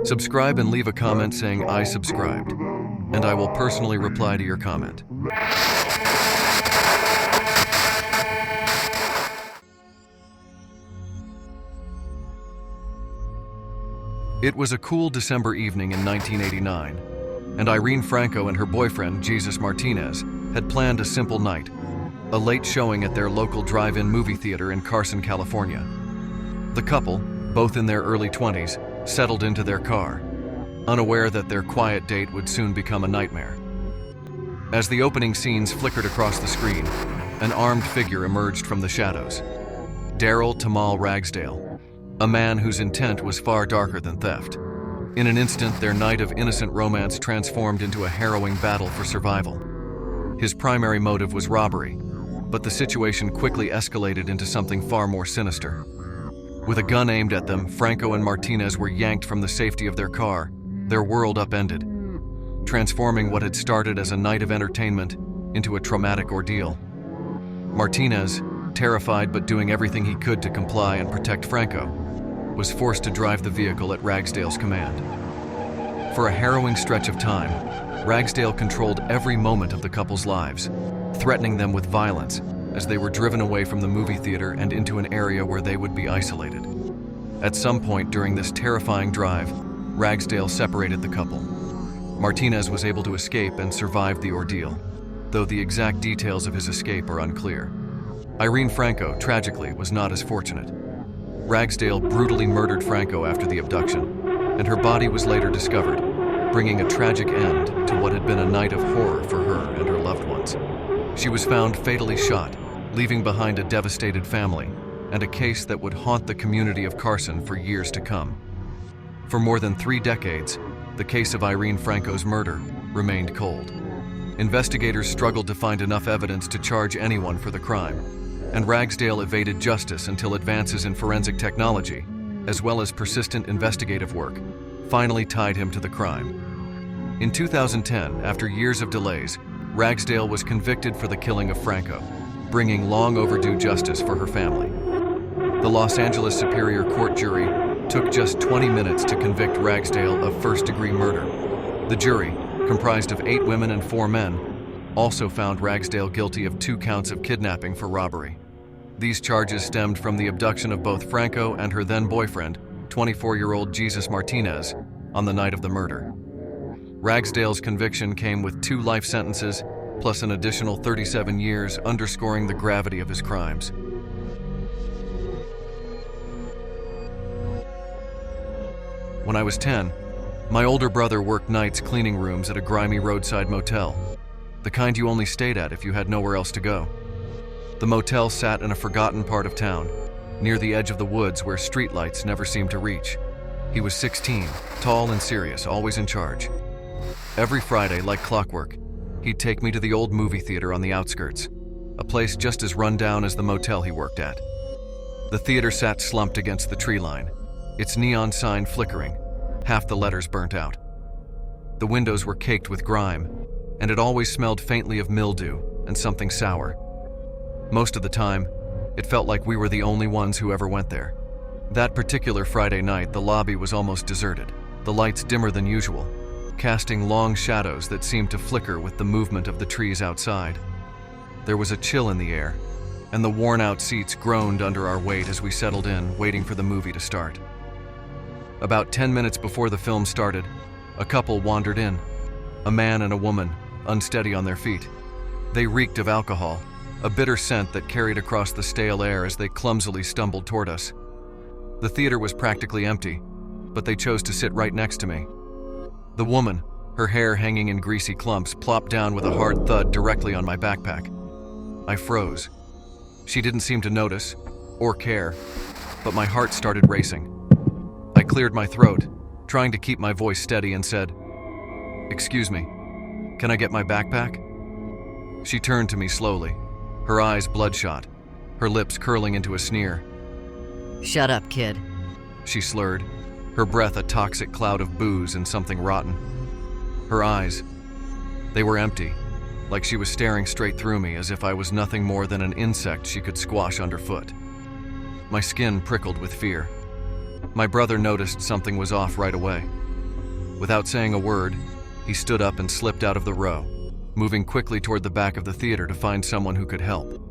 Subscribe and leave a comment saying I subscribed, and I will personally reply to your comment. It was a cool December evening in 1989, and Irene Franco and her boyfriend, Jesus Martinez, had planned a simple night, a late showing at their local drive-in movie theater in Carson, California. The couple, both in their early 20s, settled into their car, unaware that their quiet date would soon become a nightmare. As the opening scenes flickered across the screen, an armed figure emerged from the shadows. Daryl Tamal Ragsdale, a man whose intent was far darker than theft. In an instant, their night of innocent romance transformed into a harrowing battle for survival. His primary motive was robbery, but the situation quickly escalated into something far more sinister. With a gun aimed at them, Franco and Martinez were yanked from the safety of their car, their world upended, transforming what had started as a night of entertainment into a traumatic ordeal. Martinez, terrified but doing everything he could to comply and protect Franco, was forced to drive the vehicle at Ragsdale's command. For a harrowing stretch of time, Ragsdale controlled every moment of the couple's lives, threatening them with violence as they were driven away from the movie theater and into an area where they would be isolated. At some point during this terrifying drive, Ragsdale separated the couple. Martinez was able to escape and survived the ordeal, though the exact details of his escape are unclear. Irene Franco, tragically, was not as fortunate. Ragsdale brutally murdered Franco after the abduction, and her body was later discovered, bringing a tragic end to what had been a night of horror for her and her loved ones. She was found fatally shot, leaving behind a devastated family and a case that would haunt the community of Carson for years to come. For more than 3 decades, the case of Irene Franco's murder remained cold. Investigators struggled to find enough evidence to charge anyone for the crime, and Ragsdale evaded justice until advances in forensic technology, as well as persistent investigative work, finally tied him to the crime. In 2010, after years of delays, Ragsdale was convicted for the killing of Franco, bringing long overdue justice for her family. The Los Angeles Superior Court jury took just 20 minutes to convict Ragsdale of first-degree murder. The jury, comprised of 8 women and 4 men, also found Ragsdale guilty of 2 counts of kidnapping for robbery. These charges stemmed from the abduction of both Franco and her then-boyfriend, 24-year-old Jesus Martinez, on the night of the murder. Ragsdale's conviction came with 2 life sentences, plus an additional 37 years, underscoring the gravity of his crimes. When I was 10, my older brother worked nights cleaning rooms at a grimy roadside motel, the kind you only stayed at if you had nowhere else to go. The motel sat in a forgotten part of town, near the edge of the woods where streetlights never seemed to reach. He was 16, tall and serious, always in charge. Every Friday, like clockwork, he'd take me to the old movie theater on the outskirts, a place just as run down as the motel he worked at. The theater sat slumped against the tree line, its neon sign flickering, half the letters burnt out. The windows were caked with grime, and it always smelled faintly of mildew and something sour. Most of the time, it felt like we were the only ones who ever went there. That particular Friday night, the lobby was almost deserted, the lights dimmer than usual, casting long shadows that seemed to flicker with the movement of the trees outside. There was a chill in the air, and the worn-out seats groaned under our weight as we settled in, waiting for the movie to start. About 10 minutes before the film started, a couple wandered in, a man and a woman, unsteady on their feet. They reeked of alcohol, a bitter scent that carried across the stale air as they clumsily stumbled toward us. The theater was practically empty, but they chose to sit right next to me. The woman, her hair hanging in greasy clumps, plopped down with a hard thud directly on my backpack. I froze. She didn't seem to notice, or care, but my heart started racing. I cleared my throat, trying to keep my voice steady, and said, "Excuse me, can I get my backpack?" She turned to me slowly, her eyes bloodshot, her lips curling into a sneer. "Shut up, kid," she slurred, her breath a toxic cloud of booze and something rotten. Her eyes, they were empty, like she was staring straight through me as if I was nothing more than an insect she could squash underfoot. My skin prickled with fear. My brother noticed something was off right away. Without saying a word, he stood up and slipped out of the row, moving quickly toward the back of the theater to find someone who could help.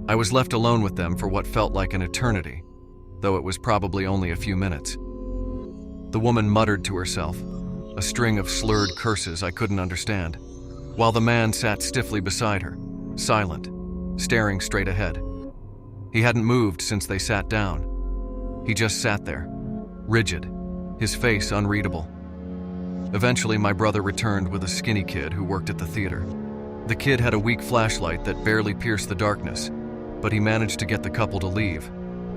I was left alone with them for what felt like an eternity, though it was probably only a few minutes. The woman muttered to herself, a string of slurred curses I couldn't understand, while the man sat stiffly beside her, silent, staring straight ahead. He hadn't moved since they sat down. He just sat there, rigid, his face unreadable. Eventually, my brother returned with a skinny kid who worked at the theater. The kid had a weak flashlight that barely pierced the darkness, but he managed to get the couple to leave,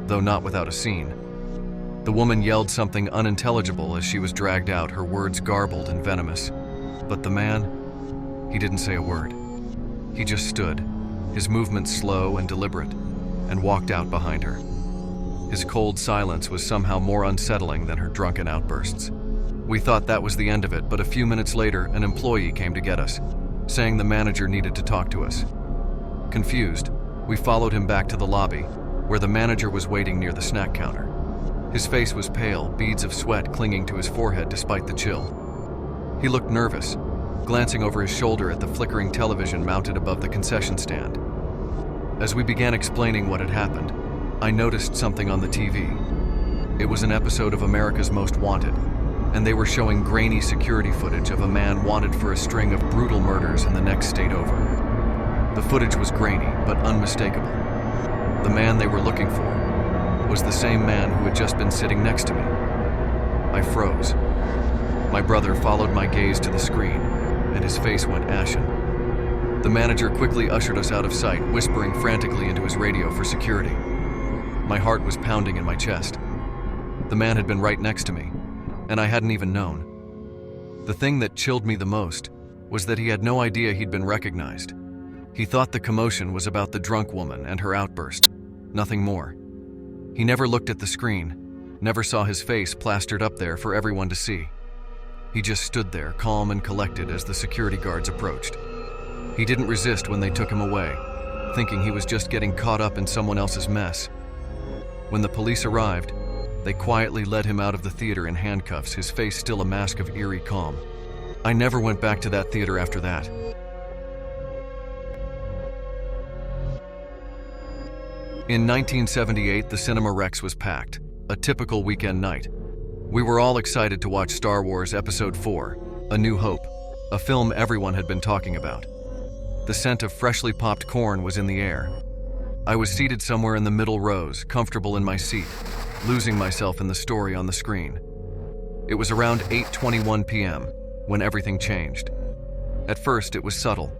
though not without a scene. The woman yelled something unintelligible as she was dragged out, her words garbled and venomous. But the man, he didn't say a word. He just stood, his movements slow and deliberate, and walked out behind her. His cold silence was somehow more unsettling than her drunken outbursts. We thought that was the end of it, but a few minutes later, an employee came to get us, saying the manager needed to talk to us. Confused, we followed him back to the lobby, where the manager was waiting near the snack counter. His face was pale, beads of sweat clinging to his forehead despite the chill. He looked nervous, glancing over his shoulder at the flickering television mounted above the concession stand. As we began explaining what had happened, I noticed something on the TV. It was an episode of America's Most Wanted, and they were showing grainy security footage of a man wanted for a string of brutal murders in the next state over. The footage was grainy, but unmistakable. The man they were looking for was the same man who had just been sitting next to me. I froze. My brother followed my gaze to the screen, and his face went ashen. The manager quickly ushered us out of sight, whispering frantically into his radio for security. My heart was pounding in my chest. The man had been right next to me, and I hadn't even known. The thing that chilled me the most was that he had no idea he'd been recognized. He thought the commotion was about the drunk woman and her outburst, nothing more. He never looked at the screen, never saw his face plastered up there for everyone to see. He just stood there, calm and collected as the security guards approached. He didn't resist when they took him away, thinking he was just getting caught up in someone else's mess. When the police arrived, they quietly led him out of the theater in handcuffs, his face still a mask of eerie calm. I never went back to that theater after that. In 1978, the Cinema Rex was packed, a typical weekend night. We were all excited to watch Star Wars Episode 4, A New Hope, a film everyone had been talking about. The scent of freshly popped corn was in the air. I was seated somewhere in the middle rows, comfortable in my seat, losing myself in the story on the screen. It was around 8:21 p.m. when everything changed. At first, it was subtle,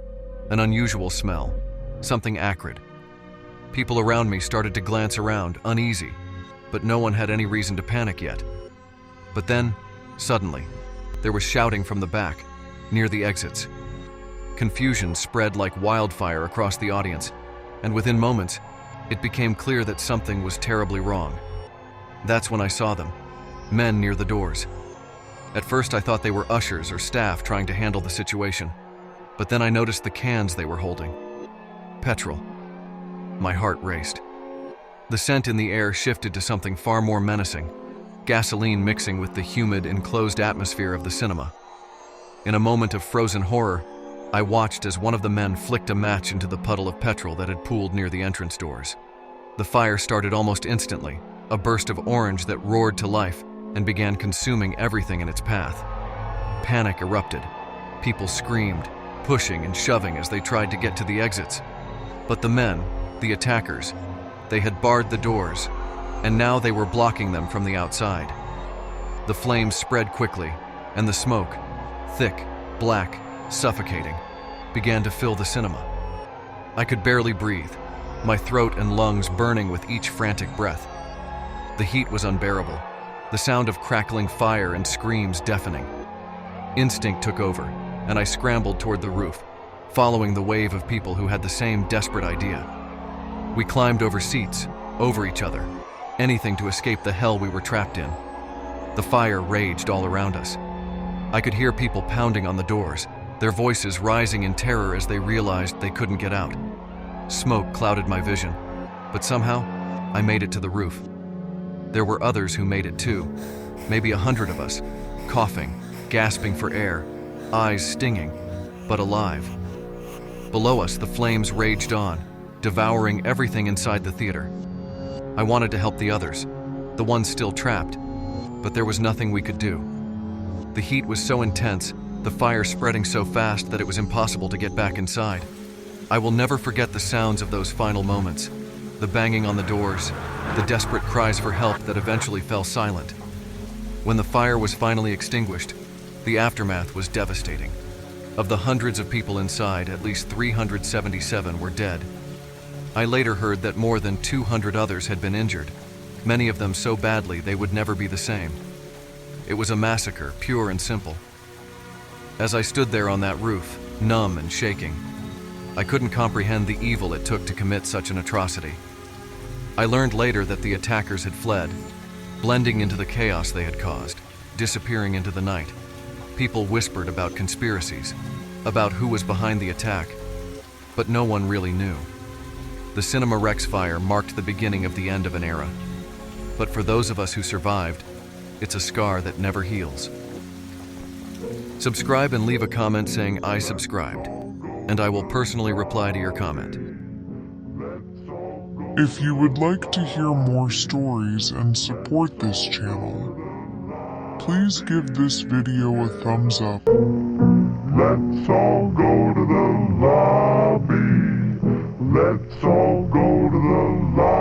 an unusual smell, something acrid. People around me started to glance around, uneasy, but no one had any reason to panic yet. But then, suddenly, there was shouting from the back, near the exits. Confusion spread like wildfire across the audience, and within moments, it became clear that something was terribly wrong. That's when I saw them, men near the doors. At first, I thought they were ushers or staff trying to handle the situation, but then I noticed the cans they were holding. Petrol. My heart raced. The scent in the air shifted to something far more menacing, gasoline mixing with the humid, enclosed atmosphere of the cinema. In a moment of frozen horror, I watched as one of the men flicked a match into the puddle of petrol that had pooled near the entrance doors. The fire started almost instantly, a burst of orange that roared to life and began consuming everything in its path. Panic erupted. People screamed, pushing and shoving as they tried to get to the exits. But the men, the attackers, they had barred the doors, and now they were blocking them from the outside. The flames spread quickly, and the smoke, thick, black, suffocating, began to fill the cinema. I could barely breathe, my throat and lungs burning with each frantic breath. The heat was unbearable, the sound of crackling fire and screams deafening. Instinct took over, and I scrambled toward the roof, following the wave of people who had the same desperate idea. We climbed over seats, over each other, anything to escape the hell we were trapped in. The fire raged all around us. I could hear people pounding on the doors, their voices rising in terror as they realized they couldn't get out. Smoke clouded my vision, but somehow, I made it to the roof. There were others who made it too, maybe 100 of us, coughing, gasping for air, eyes stinging, but alive. Below us, the flames raged on, devouring everything inside the theater. I wanted to help the others, the ones still trapped, but there was nothing we could do. The heat was so intense, the fire spreading so fast that it was impossible to get back inside. I will never forget the sounds of those final moments, the banging on the doors, the desperate cries for help that eventually fell silent. When the fire was finally extinguished, the aftermath was devastating. Of the hundreds of people inside, at least 377 were dead. I later heard that more than 200 others had been injured, many of them so badly they would never be the same. It was a massacre, pure and simple. As I stood there on that roof, numb and shaking, I couldn't comprehend the evil it took to commit such an atrocity. I learned later that the attackers had fled, blending into the chaos they had caused, disappearing into the night. People whispered about conspiracies, about who was behind the attack, but no one really knew. The Cinema Rex fire marked the beginning of the end of an era. But for those of us who survived, it's a scar that never heals. Subscribe and leave a comment saying I subscribed, and I will personally reply to your comment. If you would like to hear more stories and support this channel, please give this video a thumbs up. Let's all go to the lobby. Let's all go to the lobby.